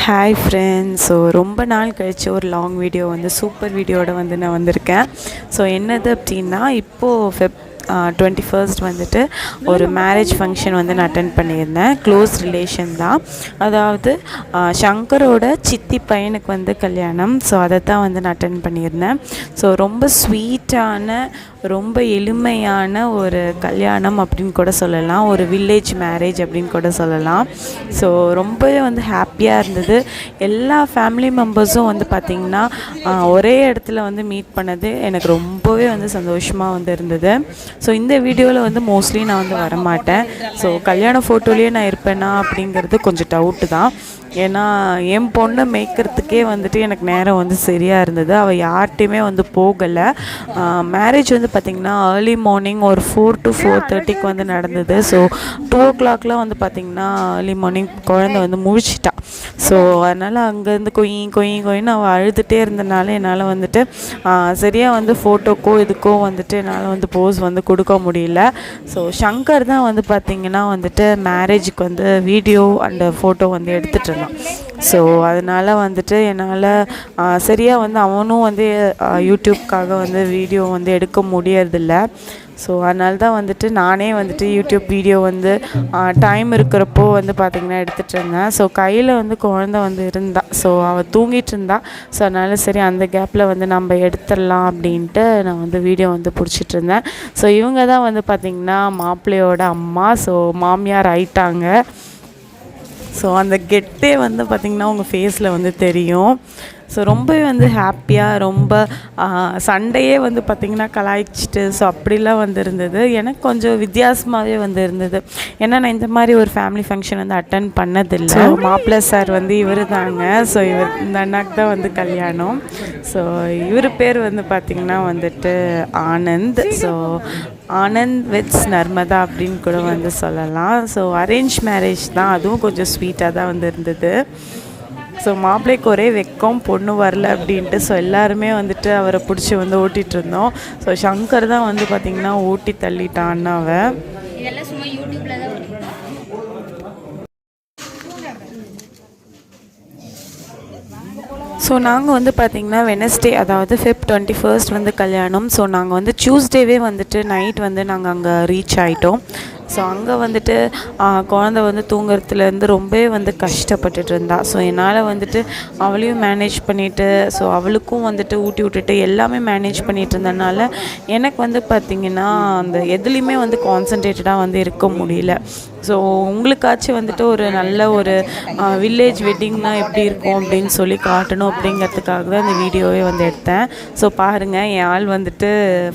Hi friends. So ரொம்ப நாள் கழித்து ஒரு லாங் வீடியோ வந்து சூப்பர் வீடியோட வந்து நான் வந்திருக்கேன். ஸோ என்னது அப்படின்னா, இப்போது 21st வந்துட்டு ஒரு மேரேஜ் ஃபங்க்ஷன் வந்து நான் அட்டென்ட் பண்ணியிருந்தேன். க்ளோஸ் ரிலேஷன் தான், அதாவது சங்கரோட சித்தி பையனுக்கு வந்து கல்யாணம். ஸோ அதை தான் வந்து நான் அட்டென்ட் பண்ணியிருந்தேன். ஸோ ரொம்ப ஸ்வீட்டான, ரொம்ப எளிமையான ஒரு கல்யாணம் அப்படின்னு கூட சொல்லலாம். ஒரு வில்லேஜ் மேரேஜ் அப்படின்னு கூட சொல்லலாம். ஸோ ரொம்பவே வந்து ஹாப்பியாக இருந்தது. எல்லா ஃபேமிலி மெம்பர்ஸும் வந்து பார்த்திங்கன்னா ஒரே இடத்துல வந்து மீட் பண்ணது எனக்கு ரொம்பவே வந்து சந்தோஷமாக வந்து இருந்தது. ஸோ இந்த வீடியோவில் வந்து மோஸ்ட்லி நான் வந்து வரமாட்டேன். ஸோ கல்யாண ஃபோட்டோலேயே நான் இருப்பேனா அப்படிங்கிறது கொஞ்சம் டவுட்டு தான். ஏன்னா என் பொண்ணை மேய்க்கிறதுக்கே வந்துட்டு எனக்கு நேரம் வந்து சரியாக இருந்தது. அவள் யார்கிட்டையுமே வந்து போகலை. மேரேஜ் வந்து பார்த்திங்கன்னா ஏர்லி மார்னிங் ஒரு 4 to 4:30 வந்து நடந்தது. ஸோ 2 o'clockலாம் வந்து பார்த்திங்கன்னா ஏர்லி மார்னிங் குழந்தை வந்து முழிச்சிட்டா. ஸோ அதனால் அங்கேருந்து கொயின்னு அவள் அழுதுகிட்டே இருந்தனால என்னால் வந்துட்டு சரியாக வந்து ஃபோட்டோக்கோ இதுக்கோ வந்துட்டு என்னால் வந்து போஸ் வந்து கொடுக்க முடியல. ஸோ சங்கர் தான் வந்து பார்த்திங்கன்னா வந்துட்டு மேரேஜுக்கு வந்து வீடியோ அண்ட் ஃபோட்டோ வந்து எடுத்துகிட்டு இருந்தான். ஸோ அதனால் வந்துட்டு என்னால் சரியாக வந்து அவனும் வந்து யூடியூப்காக வந்து வீடியோ வந்து எடுக்க முடியறதில்ல. ஸோ அதனால தான் வந்துட்டு நானே வந்துட்டு யூடியூப் வீடியோ வந்து டைம் இருக்கிறப்போ வந்து பார்த்திங்கன்னா எடுத்துகிட்டு இருந்தேன். ஸோ கையில் வந்து குழந்தை வந்து இருந்தா. ஸோ அவள் தூங்கிட்டு இருந்தா. ஸோ அதனால் சரி அந்த கேப்பில் வந்து நம்ம எடுத்துடலாம் அப்படின்ட்டு நான் வந்து வீடியோ வந்து பிடிச்சிட்டு இருந்தேன். ஸோ இவங்க தான் வந்து பார்த்திங்கன்னா மாப்பிள்ளையோட அம்மா. ஸோ மாமியார் ஆயிட்டாங்க. ஸோ அந்த கெட்டே வந்து பார்த்திங்கன்னா உங்கள் ஃபேஸில் வந்து தெரியும். ஸோ ரொம்பவே வந்து ஹாப்பியாக, ரொம்ப சண்டையே வந்து பார்த்திங்கன்னா கலாய்ச்சிட்டு ஸோ அப்படிலாம் வந்து இருந்தது. எனக்கு கொஞ்சம் வித்தியாசமாகவே வந்து இருந்தது. ஏன்னா நான் இந்த மாதிரி ஒரு ஃபேமிலி ஃபங்க்ஷன் வந்து அட்டன் பண்ணதில்லை. மாப்பிள்ளை சார் வந்து இவர் தாங்க. ஸோ இந்த அண்ணாக்கு தான் வந்து கல்யாணம். ஸோ இவர் பேர் வந்து பார்த்திங்கன்னா வந்துட்டு ஆனந்த். ஸோ ஆனந்த் வித்ஸ் நர்மதா அப்படின்னு கூட வந்து சொல்லலாம். ஸோ அரேஞ்ச் மேரேஜ் தான், அதுவும் கொஞ்சம் ஸ்வீட்டாக தான் வந்து இருந்தது. ஸோ மாப்பிள்ளைக்கு ஒரே வெக்கம், பொண்ணு வரல அப்படின்ட்டு. ஸோ எல்லாருமே வந்துட்டு அவரை பிடிச்சி வந்து ஓட்டிகிட்டு இருந்தோம். ஸோ சங்கர் தான் வந்து பார்த்திங்கன்னா ஓட்டி தள்ளிட்டான் அண்ணாவை. ஸோ நாங்கள் வந்து பார்த்திங்கன்னா வெனஸ்டே, அதாவது Feb 21st வந்து கல்யாணம். ஸோ நாங்கள் வந்து டியூஸ்டேவே வந்துட்டு நைட் வந்து நாங்கள் அங்கே ரீச் ஆகிட்டோம். ஸோ அங்கே வந்துட்டு குழந்தை வந்து தூங்குறதுலேருந்து ரொம்பவே வந்து கஷ்டப்பட்டுட்டு இருந்தா. ஸோ என்னால் வந்துட்டு அவளையும் மேனேஜ் பண்ணிவிட்டு, ஸோ அவளுக்கும் வந்துட்டு ஊட்டி விட்டுட்டு எல்லாமே மேனேஜ் பண்ணிகிட்டு இருந்தனால எனக்கு வந்து பார்த்திங்கன்னா அந்த எதுலேயுமே வந்து கான்சன்ட்ரேட்டடாக வந்து இருக்க முடியல. ஸோ உங்களுக்காச்சும் வந்துட்டு ஒரு நல்ல ஒரு வில்லேஜ் வெட்டிங்னால் எப்படி இருக்கும் அப்படின்னு சொல்லி காட்டணும் அப்படிங்கிறதுக்காக தான் இந்த வீடியோவே வந்து எடுத்தேன். ஸோ பாருங்கள், என் ஆள் வந்துட்டு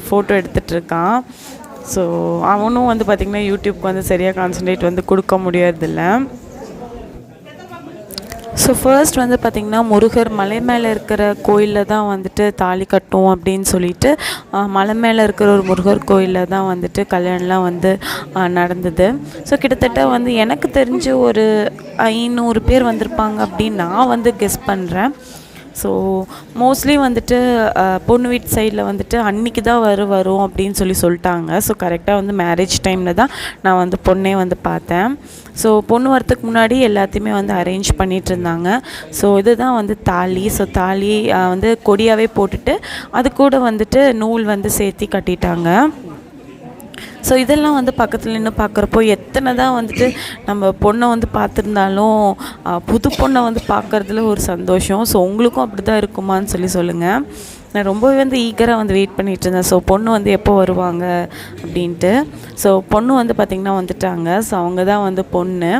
ஃபோட்டோ எடுத்துகிட்ருக்கான். ஸோ அவனும் வந்து பார்த்திங்கன்னா யூடியூப்க்கு வந்து சரியாக கான்சன்ட்ரேட் வந்து கொடுக்க முடியறதில்ல. ஸோ ஃபர்ஸ்ட் வந்து பார்த்திங்கன்னா முருகர் மலை மேலே இருக்கிற கோயிலில் தான் வந்துட்டு தாலி கட்டும் அப்படின்னு சொல்லிட்டு மலை மேலே இருக்கிற ஒரு முருகர் கோயிலில் தான் வந்துட்டு கல்யாணம்லாம் வந்து நடந்தது. ஸோ கிட்டத்தட்ட வந்து எனக்கு தெரிஞ்சு ஒரு 500 பேர் வந்திருப்பாங்க அப்படின்னு நான் வந்து கெஸ் பண்ணுறேன். ஸோ மோஸ்ட்லி வந்துட்டு பொண்ணு வீட்டு சைடில் வந்துட்டு அன்றைக்கி தான் வரும் அப்படின்னு சொல்லிட்டாங்க. ஸோ கரெக்டாக வந்து மேரேஜ் டைமில் தான் நான் வந்து பொண்ணே வந்து பார்த்தேன். ஸோ பொண்ணு வரத்துக்கு முன்னாடி எல்லாத்தையுமே வந்து அரேஞ்ச் பண்ணிகிட்டு இருந்தாங்க. ஸோ இதுதான் வந்து தாலி. ஸோ தாலி வந்து கொடியாகவே போட்டுட்டு அது கூட வந்துட்டு நூல் வந்து சேர்த்தி கட்டிட்டாங்க. ஸோ இதெல்லாம் வந்து பக்கத்தில் நின்று பார்க்குறப்போ எத்தனை தான் வந்துட்டு நம்ம பொண்ணை வந்து பார்த்துருந்தாலும் புது பொண்ணை வந்து பார்க்குறதுல ஒரு சந்தோஷம். ஸோ உங்களுக்கும் அப்படி தான் இருக்குமான்னு சொல்லுங்கள். நான் ரொம்பவே வந்து ஈகராக வந்து வெயிட் பண்ணிகிட்டு இருந்தேன். ஸோ பொண்ணு வந்து எப்போ வருவாங்க அப்படின்ட்டு. ஸோ பொண்ணு வந்து பார்த்திங்கன்னா வந்துட்டாங்க. ஸோ அவங்க தான் வந்து பொண்ணு.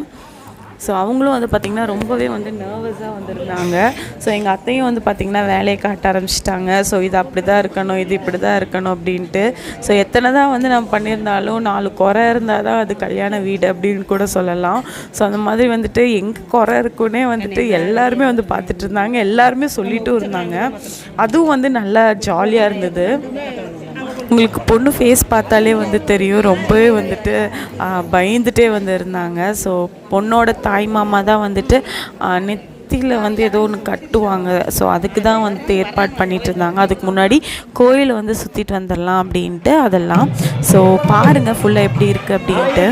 ஸோ அவங்களும் வந்து பார்த்திங்கன்னா ரொம்பவே வந்து நர்வஸாக வந்துருந்தாங்க. ஸோ எங்கள் அத்தையும் வந்து பார்த்திங்கன்னா வேலையை காட்ட ஆரம்பிச்சிட்டாங்க. ஸோ இது அப்படி தான் இருக்கணும், இது இப்படி தான் இருக்கணும் அப்படின்ட்டு. ஸோ எத்தனை தான் வந்து நம்ம பண்ணியிருந்தாலும் 4 குறை இருந்தால் தான் அது கல்யாண வீடு அப்படின்னு கூட சொல்லலாம். ஸோ அந்த மாதிரி வந்துட்டு எங்கே குறை இருக்குன்னே வந்துட்டு எல்லாருமே வந்து பார்த்துட்டு இருந்தாங்க. எல்லாருமே சொல்லிட்டும் இருந்தாங்க. அதுவும் வந்து நல்லா ஜாலியாக இருந்தது. உங்களுக்கு பொண்ணு ஃபேஸ் பார்த்தாலே வந்து தெரியும், ரொம்பவே வந்துட்டு பயந்துகிட்டே வந்து இருந்தாங்க. ஸோ பொண்ணோட தாய் மாமா தான் வந்துட்டு நெத்தியில் வந்து ஏதோ ஒன்று கட்டுவாங்க. ஸோ அதுக்கு தான் வந்துட்டு ஏற்பாடு பண்ணிகிட்டு இருந்தாங்க. அதுக்கு முன்னாடி கோயிலை வந்து சுற்றிட்டு வந்துடலாம் அப்படின்ட்டு அதெல்லாம். ஸோ பாருங்கள் ஃபுல்லாக எப்படி இருக்குது அப்படின்ட்டு.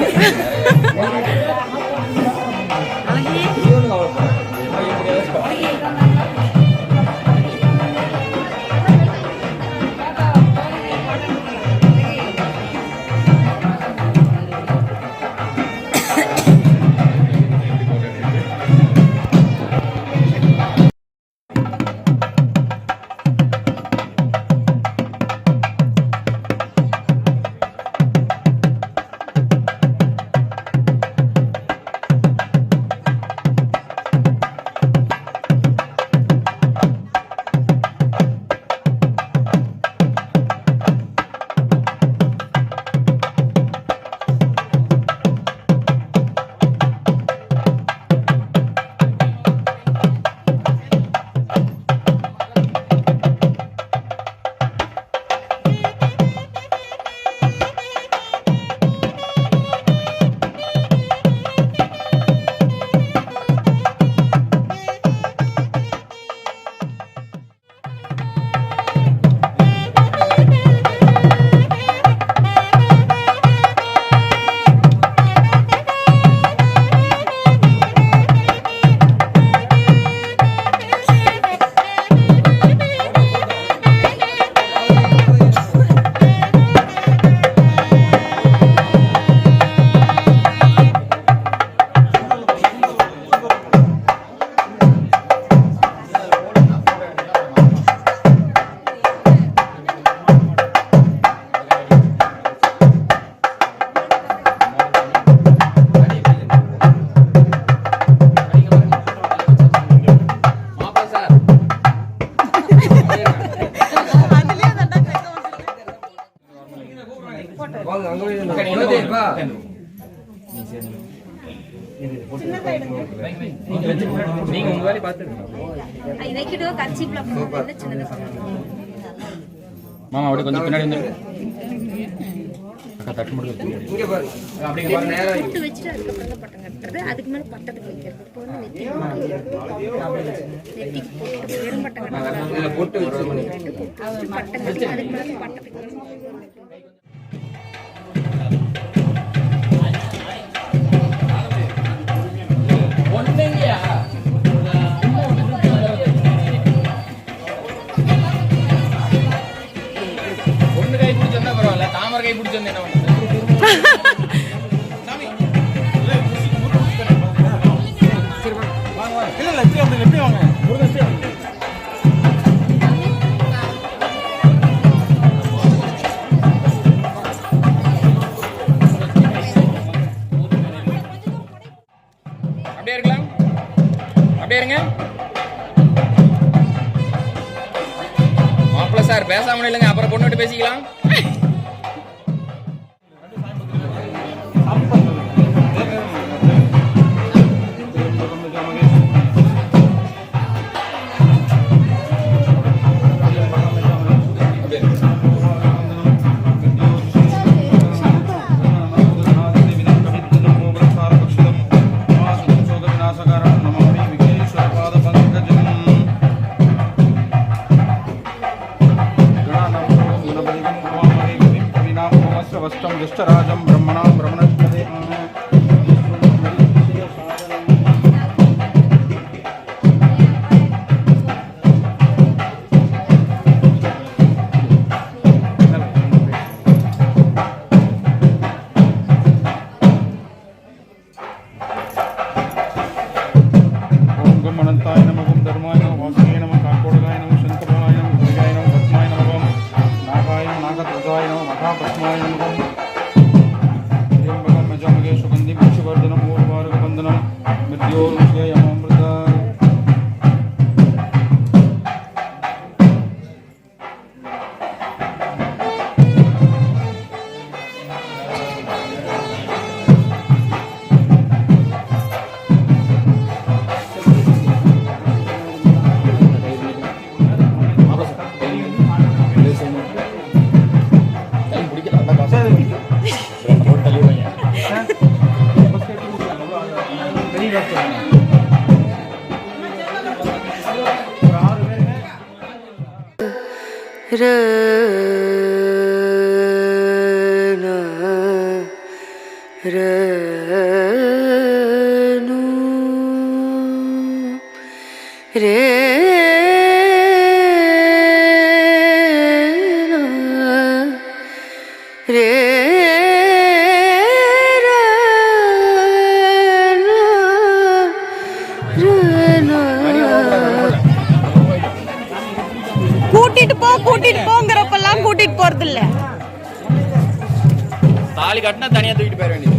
வீடியோ கர்ச்சீப்ல போடுறது சின்னதா மாமா அப்படியே கொஞ்சம் பின்னாடி வந்து தட்டு முடிச்சு இங்க பாரு அப்படிங்க பாரு நேரா போட்டு வச்சிட்டு அதுக்கு அப்புறம் தான் பட்டம் கட்டறது அதுக்கு மேல பட்டத்துக்கு வைக்கிறது இப்போ வந்து நெத்திக்கு போட்டு வெறும் பட்டம் கட்டறது இதுல போட்டு வச்சு பட்டம் கட்டி அதுக்கு மேல பட்டத்துக்கு ஒண்ணேங்கயா ஒண்ணு கை பிடிச்சா பரவாயில்ல தாமரை கை பிடிச்சா என்ன பண்ணுது அப்படியே இருக்கலாம் அப்படியே இருங்க மாப்பிள்ள சார் பேசாம இல்லைங்க அப்புறம் பொண்ணு விட்டு பேசிக்கலாம் राजम ब्रह्मणां ब्रह्मणस्पदे ओम गम अनंताय नमः ओम धर्माय नमः वासुदेवाय नमः काकोडगाय नमः शंकराय नमः भुजगाय नमः पद्माय नमः नागाय नमः नागध्वजाय नमः महापद्माय नमः सुगंधि पुष्पवर्धनम ऊर्वारुकबंधनम मृत्योर्मुखे यमामृता கூட்டிட்டு போங்கறப்பெல்லாம் கூட்டிட்டு போறது இல்ல தாலி கட்டினா தனியா தூக்கிட்டு போயிட வேண்டியது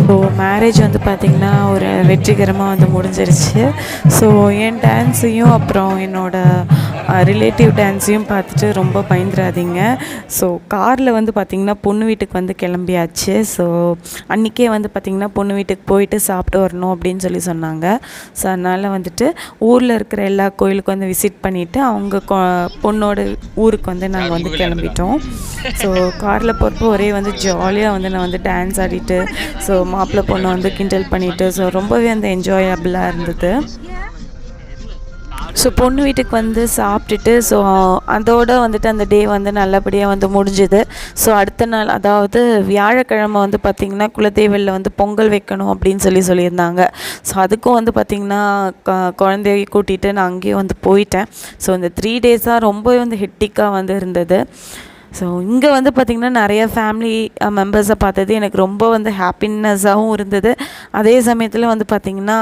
ஸோ மேரேஜ் வந்து பார்த்திங்கன்னா ஒரு வெற்றிகரமாக வந்து முடிஞ்சிருச்சு. ஸோ என் டான்ஸையும் அப்புறம் என்னோடய ரிலேட்டிவ் டான்ஸையும் பார்த்துட்டு ரொம்ப பயந்துடாதீங்க. ஸோ காரில் வந்து பார்த்திங்கன்னா பொண்ணு வீட்டுக்கு வந்து கிளம்பியாச்சு. ஸோ அன்றைக்கே வந்து பார்த்திங்கன்னா பொண்ணு வீட்டுக்கு போயிட்டு சாப்பிட்டு வரணும் அப்படின்னு சொன்னாங்க. ஸோ அதனால் வந்துட்டு ஊரில் இருக்கிற எல்லா கோயிலுக்கும் வந்து விசிட் பண்ணிவிட்டு அவங்க பொண்ணோட ஊருக்கு வந்து நாங்கள் வந்து கிளம்பிட்டோம். ஸோ காரில் போகிறப்போ ஒரே வந்து ஜாலியாக வந்து நான் வந்து டான்ஸ் ஆடிட்டு ஸோ மாப்பிள்ளை பொண்ணை வந்து கிண்டல் பண்ணிவிட்டு ஸோ ரொம்பவே வந்து என்ஜாயபிளாக இருந்தது. ஸோ பொண்ணு வீட்டுக்கு வந்து சாப்பிட்டுட்டு ஸோ அதோடு வந்துட்டு அந்த டே வந்து நல்லபடியாக வந்து முடிஞ்சுது. ஸோ அடுத்த நாள் அதாவது வியாழக்கிழமை வந்து பார்த்திங்கன்னா குலதெய்வத்தில் வந்து பொங்கல் வைக்கணும் அப்படின்னு சொல்லியிருந்தாங்க. ஸோ அதுக்கும் வந்து பார்த்திங்கன்னா குழந்தைய கூட்டிகிட்டு நான் அங்கேயும் வந்து போயிட்டேன். ஸோ இந்த 3 டேஸாக ரொம்பவே வந்து ஹெக்டிக்காக வந்து இருந்தது. ஸோ இங்கே வந்து பார்த்திங்கன்னா நிறைய ஃபேமிலி மெம்பர்ஸை பார்த்தது எனக்கு ரொம்ப வந்து ஹாப்பினஸ்ஸாகவும் இருந்தது. அதே சமயத்தில் வந்து பார்த்திங்கன்னா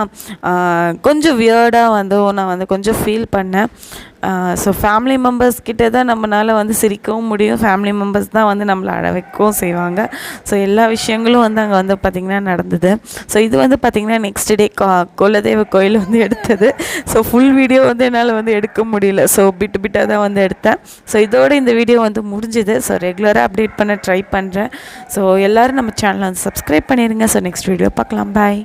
கொஞ்சம் வியர்டாக வந்து நான் வந்து கொஞ்சம் ஃபீல் பண்ணேன். ஸோ ஃபேமிலி மெம்பர்ஸ் கிட்டே தான் நம்மளால் வந்து சிரிக்கவும் முடியும், ஃபேமிலி மெம்பர்ஸ் தான் வந்து நம்மளை அழ வைக்கவும் செய்வாங்க. ஸோ எல்லா விஷயங்களும் வந்து அங்கே வந்து பார்த்திங்கன்னா நடந்தது. ஸோ இது வந்து பார்த்திங்கன்னா நெக்ஸ்ட் டே குலதெய்வ கோயில் வந்து எடுத்தது. ஸோ ஃபுல் வீடியோ வந்து என்னால் வந்து எடுக்க முடியல. ஸோ பிட்டாக தான் வந்து எடுத்தேன். ஸோ இதோடு இந்த வீடியோ வந்து முடிஞ்சுது. ஸோ ரெகுலராக அப்டேட் பண்ண ட்ரை பண்ணுறேன். ஸோ எல்லோரும் நம்ம சேனலை வந்து சப்ஸ்கிரைப் பண்ணிடுங்க. ஸோ நெக்ஸ்ட் வீடியோ பார்க்கலாம். பாய்.